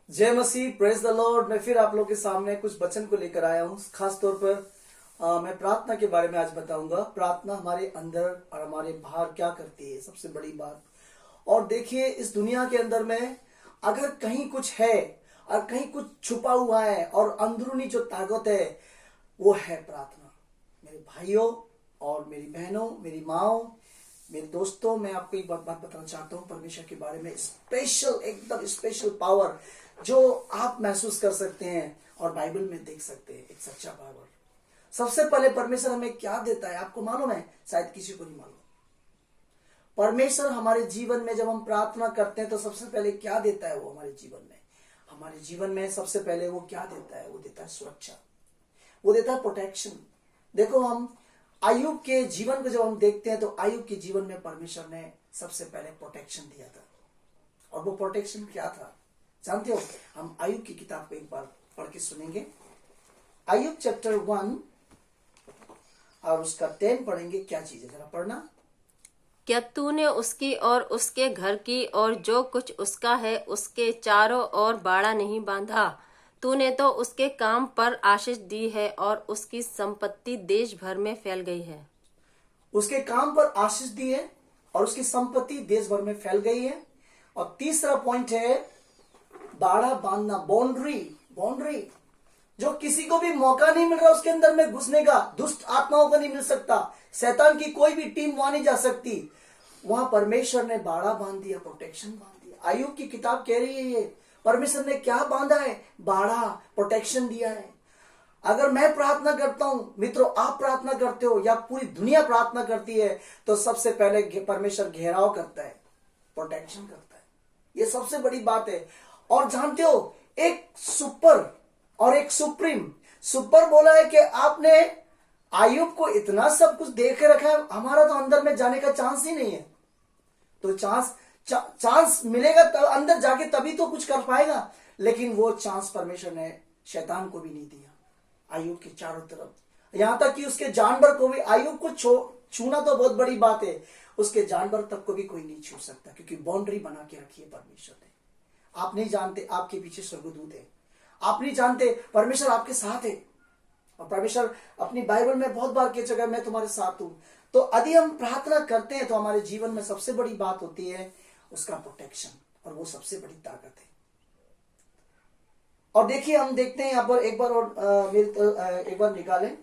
जय मसीह, praise the Lord. मैं फिर आप लोग के सामने कुछ वचन को लेकर आया हूँ। खास तौर पर मैं प्रार्थना के बारे में आज बताऊंगा। प्रार्थना हमारे अंदर और हमारे बाहर क्या करती है, सबसे बड़ी बात। और देखिए, इस दुनिया के अंदर में अगर कहीं कुछ है और कहीं कुछ छुपा हुआ है और अंदरूनी जो ताकत है वो है प्रार्थना। मेरे भाइयों और मेरी बहनों, मेरी माओ, मेरे दोस्तों, मैं आपको एक बात बताना चाहता हूँ परमेश्वर के बारे में। स्पेशल, एकदम स्पेशल पावर जो आप महसूस कर सकते हैं और बाइबल में देख सकते हैं, एक सच्चा पावर। सबसे पहले परमेश्वर हमें क्या देता है आपको मालूम है? शायद किसी को नहीं मालूम। परमेश्वर हमारे जीवन में जब हम प्रार्थना करते हैं तो सबसे पहले क्या देता है वो हमारे जीवन में? हमारे जीवन में सबसे पहले वो क्या देता है? वो देता है सुरक्षा, वो देता है प्रोटेक्शन। देखो, हम आयुब के जीवन को जब हम देखते हैं तो आयुब के जीवन में परमेश्वर ने सबसे पहले प्रोटेक्शन दिया था। और वो प्रोटेक्शन क्या था जानते हो? हम आयुब की किताब को एक बार पढ़ के सुनेंगे। आयुब चैप्टर 1 और उसका 10 पढ़ेंगे। क्या चीज है, जरा पढ़ना। क्या तूने उसकी और उसके घर की और जो कुछ उसका है उसके चारों ओर बाड़ा नहीं बांधा? तूने तो उसके काम पर आशीष दी है और उसकी संपत्ति देश भर में फैल गई है। उसके काम पर आशीष दी है और उसकी संपत्ति देश भर में फैल गई है। और तीसरा पॉइंट है बाड़ा बांधना, बाउंड्री। बाउंड्री जो किसी को भी मौका नहीं मिल रहा उसके अंदर में घुसने का, दुष्ट आत्माओं को नहीं मिल सकता, शैतान की कोई भी टीम वहां नहीं जा सकती। वहां परमेश्वर ने बाड़ा बांध दिया, प्रोटेक्शन बांध दिया। आयुब की किताब कह रही है ये परमेश्वर ने क्या बांधा है? बाड़ा, प्रोटेक्शन दिया है। अगर मैं प्रार्थना करता हूं, मित्रों आप प्रार्थना करते हो या पूरी दुनिया प्रार्थना करती है, तो सबसे पहले परमेश्वर घेराव करता है, प्रोटेक्शन करता है। ये सबसे बड़ी बात है। और जानते हो, एक सुपर और एक सुप्रीम। सुपर बोला है कि आपने आयुब को इतना सब कुछ दे के रखा है, हमारा तो अंदर में जाने का चांस ही नहीं है। तो चांस मिलेगा तब अंदर जाके तभी तो कुछ कर पाएगा। लेकिन वो चांस परमेश्वर ने शैतान को भी नहीं दिया आयुब के चारों तरफ। यहां तक कि उसके जानवर को भी, आयुब को छूना तो बहुत बड़ी बात है, उसके जानवर तक को भी कोई नहीं छू सकता, क्योंकि बाउंड्री बना के रखी है परमेश्वर ने। आप नहीं जानते आपके पीछे स्वर्गदूत है, आप नहीं जानते परमेश्वर आपके साथ है। और परमेश्वर अपनी बाइबल में बहुत बार कह चुका है, मैं तुम्हारे साथ हूं। तो यदि हम प्रार्थना करते हैं तो हमारे जीवन में सबसे बड़ी बात होती है उसका प्रोटेक्शन, और वो सबसे बड़ी ताकत है। और देखिए, हम देखते हैं यहां पर एक बार और एक बार निकालें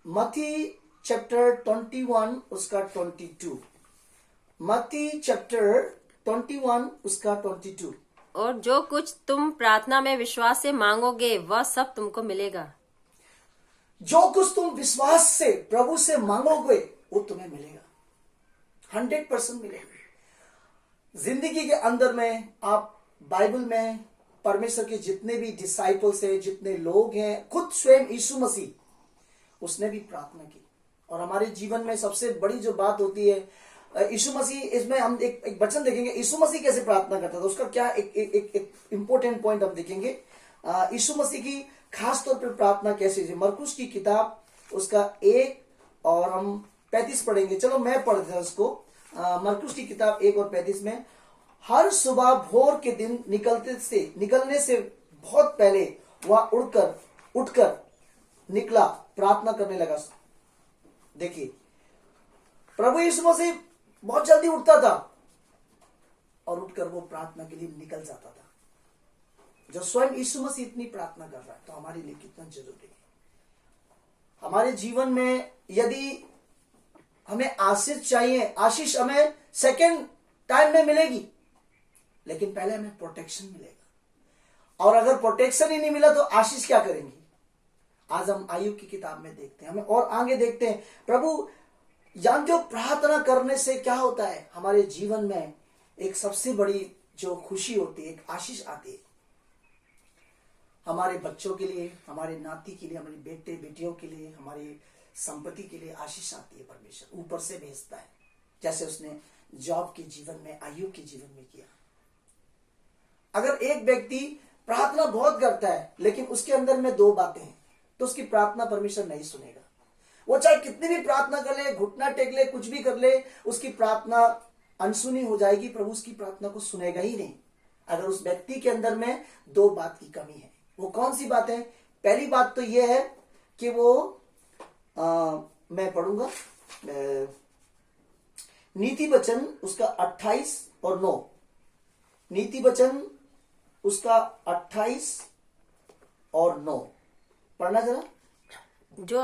मत्ती चैप्टर 21 उसका 22। मत्ती चैप्टर 21 उसका 22। और जो कुछ तुम प्रार्थना में विश्वास से मांगोगे वह सब तुमको मिलेगा। जो कुछ तुम विश्वास से प्रभु से मांगोगे वो तुम्हें मिलेगा, 100% मिलेगा। जिंदगी के अंदर में आप बाइबल में परमेश्वर के जितने भी डिसाइपल्स हैं, जितने लोग हैं, खुद स्वयं यीशु मसीह उसने भी प्रार्थना की। और हमारे जीवन में सबसे बड़ी जो बात होती है, यीशु मसीह, इसमें हम एक वचन देखेंगे यीशु मसीह कैसे प्रार्थना करता था, उसका क्या एक इंपॉर्टेंट पॉइंट हम देखेंगे। यीशु मसीह की खास तौर पर प्रार्थना कैसे है। मरकुस की किताब उसका 1 और हम 35 पढ़ेंगे। चलो मैं पढ़ देता उसको। मरकुस की किताब 1 और 35 में, हर सुबह भोर के दिन निकलने से बहुत पहले वह उठकर निकला, प्रार्थना करने लगा। देखिए, प्रभु यीशु मसीह बहुत जल्दी उठता था और उठकर वो प्रार्थना के लिए निकल जाता था। जो स्वयं यीशु मसीह इतनी प्रार्थना कर रहा है तो हमारे लिए कितना जरूरी है। हमारे जीवन में यदि हमें आशीष चाहिए, आशीष हमें सेकेंड टाइम में मिलेगी, लेकिन पहले हमें प्रोटेक्शन मिलेगा। और अगर प्रोटेक्शन ही नहीं मिला तो आशीष क्या करेंगी? आज हम आयुब की किताब में देखते हैं, हमें और आगे देखते हैं। प्रभु जानते हो, प्रार्थना करने से क्या होता है हमारे जीवन में? एक सबसे बड़ी जो खुशी होती है, एक आशीष आती है। हमारे बच्चों के लिए, हमारे नाती के लिए, हमारे बेटे बेटियों के लिए, हमारी संपत्ति के लिए आशीष आती है। परमेश्वर ऊपर से भेजता है, जैसे उसने जॉब के जीवन में, आयुब के जीवन में किया। अगर एक व्यक्ति प्रार्थना बहुत करता है लेकिन उसके अंदर में 2 बातें हैं, तो उसकी प्रार्थना परमेश्वर नहीं सुनेगा। वो चाहे कितनी भी प्रार्थना कर ले, घुटना टेक ले, कुछ भी कर ले, उसकी प्रार्थना अनसुनी हो जाएगी, प्रभु उसकी प्रार्थना को सुनेगा ही नहीं अगर उस व्यक्ति के अंदर में दो बात की कमी है। वो कौन सी बात है? पहली बात तो यह है कि वो मैं पढ़ूंगा नीति वचन उसका 28 और 9, नीति वचन उसका 28 और 9 पढ़ना जरा। जो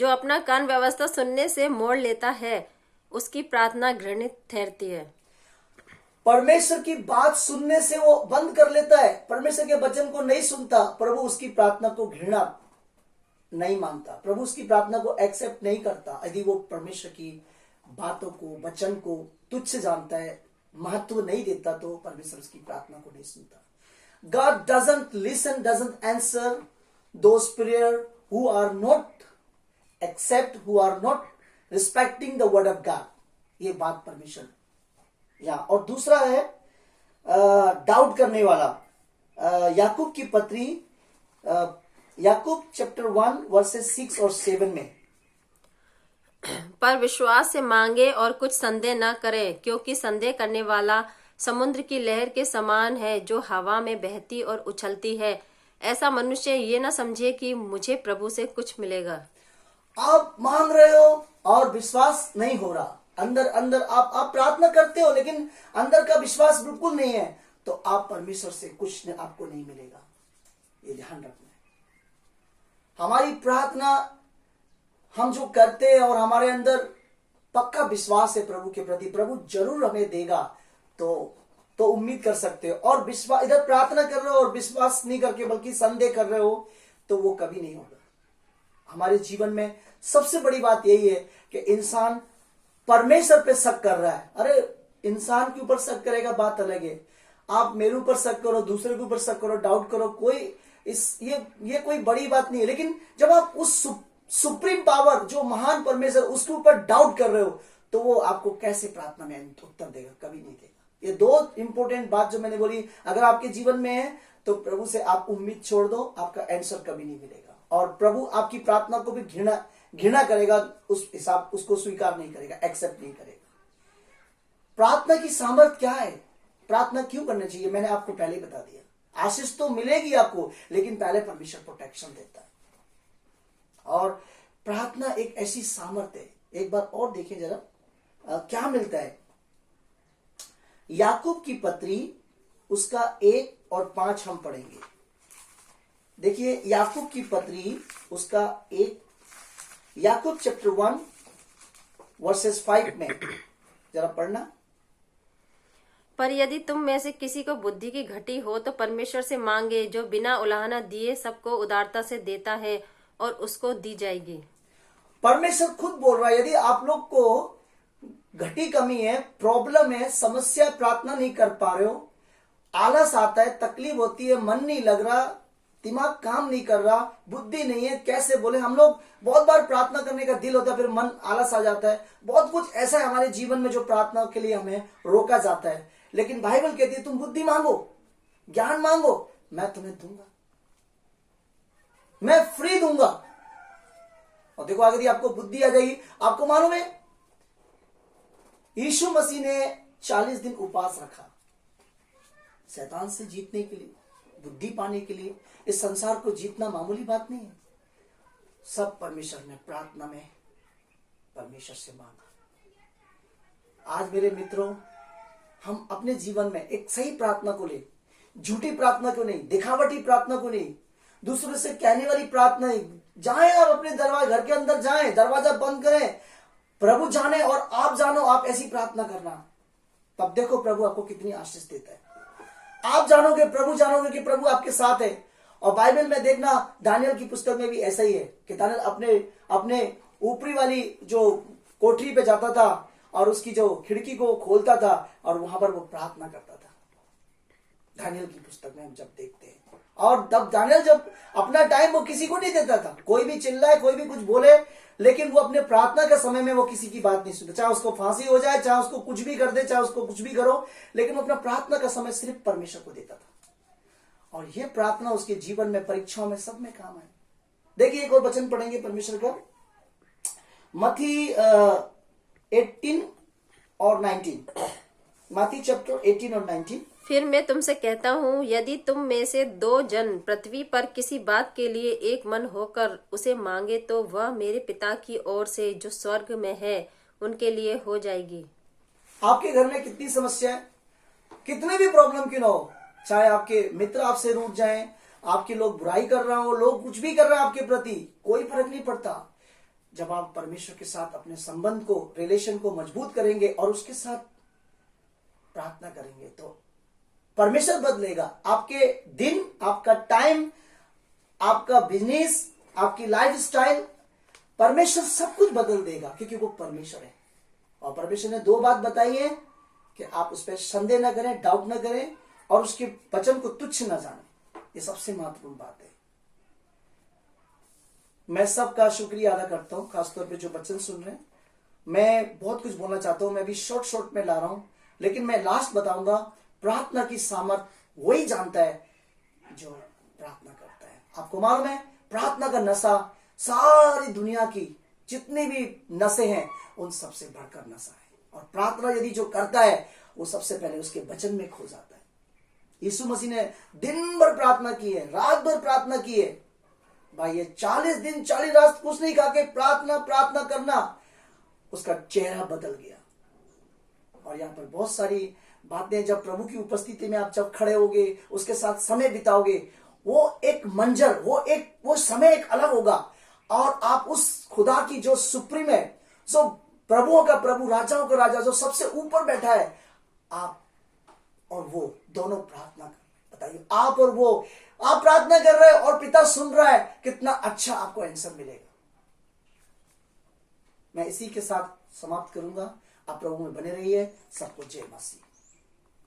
अपना कान व्यवस्था सुनने से मोड़ लेता है उसकी प्रार्थना घृणित ठहरती है। परमेश्वर की बात सुनने से वो बंद कर लेता है, परमेश्वर के वचन को नहीं सुनता, प्रभु उसकी प्रार्थना को घृणा नहीं मानता, प्रभु उसकी प्रार्थना को एक्सेप्ट नहीं करता। यदि वो परमेश्वर की बातों को, वचन को तुच्छ जानता है, महत्व नहीं देता, तो परमेश्वर उसकी प्रार्थना को नहीं सुनता। God doesn't listen, doesn't answer those prayer who are not accept, who are not respecting the word of God। ये बात परमेश्वर या। और दूसरा है डाउट करने वाला। याकूब की पत्री, याकूब चैप्टर 1 वर्सेस 6 और 7 में, पर विश्वास से मांगे और कुछ संदेह न करे, क्योंकि संदेह करने वाला समुद्र की लहर के समान है जो हवा में बहती और उछलती है। ऐसा मनुष्य ये न समझे कि मुझे प्रभु से कुछ मिलेगा। आप मांग रहे हो और विश्वास नहीं हो रहा, अंदर अंदर आप प्रार्थना करते हो लेकिन अंदर का विश्वास बिल्कुल नहीं है, तो आप परमेश्वर से कुछ आपको नहीं मिलेगा। ये ध्यान रखना है। हमारी प्रार्थना हम जो करते हैं और हमारे अंदर पक्का विश्वास है प्रभु के प्रति, प्रभु जरूर हमें देगा, तो उम्मीद कर सकते हो। और विश्वास, इधर प्रार्थना कर रहे हो और विश्वास नहीं करके बल्कि संदेह कर रहे हो, तो वो कभी नहीं होगा। हमारे जीवन में सबसे बड़ी बात यही है कि इंसान परमेश्वर पे शक कर रहा है। अरे इंसान के ऊपर शक करेगा बात अलग है, आप मेरे ऊपर शक करो, दूसरे के ऊपर शक करो, डाउट करो, कोई ये कोई बड़ी बात नहीं है। लेकिन जब आप उस सुप्रीम पावर, जो महान परमेश्वर, उसके ऊपर डाउट कर रहे हो, तो वो आपको कैसे प्रार्थना में उत्तर देगा? कभी नहीं देगा। ये दो इंपॉर्टेंट बात जो मैंने बोली, अगर आपके जीवन में है तो प्रभु से आप उम्मीद छोड़ दो, आपका आंसर कभी नहीं मिलेगा। और प्रभु आपकी प्रार्थना को भी घृणा करेगा, उस हिसाब उसको स्वीकार नहीं करेगा, एक्सेप्ट नहीं करेगा। प्रार्थना की सामर्थ्य क्या है? प्रार्थना क्यों करना चाहिए? मैंने आपको पहले ही बता दिया। आशीष तो मिलेगी आपको, लेकिन पहले परमेश्वर प्रोटेक्शन देता है। और प्रार्थना एक ऐसी सामर्थ्य है। एक बार और देखिए जरा क्या मिलता है। याकूब की पत्री उसका 1 और 5 हम पढ़ेंगे। देखिए याकूब की पत्री उसका 1, याकूब चैप्टर 1 वर्सेस 5 में जरा पढ़ना। पर यदि तुम में से किसी को बुद्धि की घटी हो तो परमेश्वर से मांगे, जो बिना उलाहना दिए सबको उदारता से देता है, और उसको दी जाएगी। परमेश्वर खुद बोल रहा है, यदि आप लोग को घटी कमी है, प्रॉब्लम है, समस्या, प्रार्थना नहीं कर पा रहे हो, आलस आता है, तकलीफ होती है, मन नहीं लग रहा, दिमाग काम नहीं कर रहा, बुद्धि नहीं है, कैसे बोले, हम लोग बहुत बार प्रार्थना करने का दिल होता है, फिर मन आलस आ जाता है। बहुत कुछ ऐसा है हमारे जीवन में जो प्रार्थना के लिए हमें रोका जाता है। लेकिन बाइबल कहती है तुम बुद्धि मांगो, ज्ञान मांगो, मैं तुम्हें दूंगा, मैं फ्री दूंगा। और देखो अगर आपको बुद्धि आ जाएगी, आपको मालूम है यीशु मसीह ने 40 दिन उपवास रखा शैतान से जीतने के लिए, बुद्धि पाने के लिए। इस संसार को जीतना मामूली बात नहीं है। सब परमेश्वर ने प्रार्थना में परमेश्वर से मांगा। आज मेरे मित्रों, हम अपने जीवन में एक सही प्रार्थना को ले, झूठी प्रार्थना को नहीं, दिखावटी प्रार्थना को नहीं, दूसरों से कहने वाली प्रार्थना नहीं। जाएं और अपने घर के अंदर जाएं, दरवाजा बंद करें, प्रभु जाने और आप जानो, आप ऐसी प्रार्थना करना। तब देखो प्रभु आपको कितनी आशीष देता है। आप जानोगे, प्रभु जानोगे कि प्रभु आपके साथ है। और बाइबल में देखना, दानियल की पुस्तक में भी ऐसा ही है कि दानियल अपने ऊपरी वाली जो कोठरी पे जाता था और उसकी जो खिड़की को खोलता था और वहां पर वो प्रार्थना करता था। दानियल की पुस्तक में हम जब देखते हैं, और तब दानियल जब अपना टाइम वो किसी को नहीं देता था, कोई भी चिल्लाए, कोई भी कुछ बोले, लेकिन वो अपने प्रार्थना के समय में वो किसी की बात नहीं सुनता, चाहे उसको फांसी हो जाए, चाहे उसको कुछ भी कर दे, चाहे उसको कुछ भी करो, लेकिन वो अपना प्रार्थना का समय सिर्फ परमेश्वर को देता था। और ये प्रार्थना उसके जीवन में, परीक्षाओं में, सब में काम है। देखिए एक और वचन पढ़ेंगे परमेश्वर का, मत्ती 18 और 19। मत्ती चैप्टर 18 और 19। फिर मैं तुमसे कहता हूँ, यदि तुम में से 2 जन पृथ्वी पर किसी बात के लिए एक मन होकर उसे मांगे तो वह मेरे पिता की ओर से जो स्वर्ग में है उनके लिए हो जाएगी। आपके घर में कितनी समस्या है, कितने भी प्रॉब्लम क्यों ना हो, चाहे आपके मित्र आपसे रूठ जाएं, आपके लोग बुराई कर रहे हो, लोग कुछ भी कर रहे हैं आपके प्रति, कोई फर्क नहीं पड़ता। जब आप परमेश्वर के साथ अपने संबंध को, रिलेशन को मजबूत करेंगे और उसके साथ प्रार्थना करेंगे तो परमेश्वर बदलेगा आपके दिन, आपका टाइम, आपका बिजनेस, आपकी लाइफ स्टाइल। परमेश्वर सब कुछ बदल देगा क्योंकि वो परमेश्वर है। और परमेश्वर ने 2 बात बताई है कि आप उस पर संदेह न करें, डाउट न करें और उसके वचन को तुच्छ न जाने। ये सबसे महत्वपूर्ण बात है। मैं सबका शुक्रिया अदा करता हूं, खासतौर पे जो वचन सुन रहे हैं। मैं बहुत कुछ बोलना चाहता हूं, मैं भी शॉर्ट में ला रहा हूं, लेकिन मैं लास्ट बताऊंगा। प्रार्थना की सामर्थ वही जानता है जो प्रार्थना करता है। आपको मालूम है, प्रार्थना का नशा सारी दुनिया की जितनी भी नशे हैं उन सबसे बढ़कर नशा है। और प्रार्थना यदि जो करता है वो सबसे पहले उसके वचन में खो जाता है। यीशु मसीह ने दिन भर प्रार्थना की है, रात भर प्रार्थना की है। भाई ये 40 दिन 40 रात कुछ नहीं खा के प्रार्थना करना, उसका चेहरा बदल गया। और यहाँ पर बहुत सारी बातें, जब प्रभु की उपस्थिति में आप जब खड़े होगे, उसके साथ समय बिताओगे, वो एक मंजर, वो समय एक अलग होगा। और आप उस खुदा की जो सुप्रीम है, जो प्रभुओं का प्रभु, राजाओं का राजा, जो सबसे ऊपर बैठा है, आप और वो दोनों प्रार्थना कर। बताइए, आप और वो, आप प्रार्थना कर रहे हैं और पिता सुन रहा है, कितना अच्छा आपको आंसर मिलेगा। मैं इसी के साथ समाप्त करूंगा। आप प्रभु में बने रहिए। सबको जय मसीह।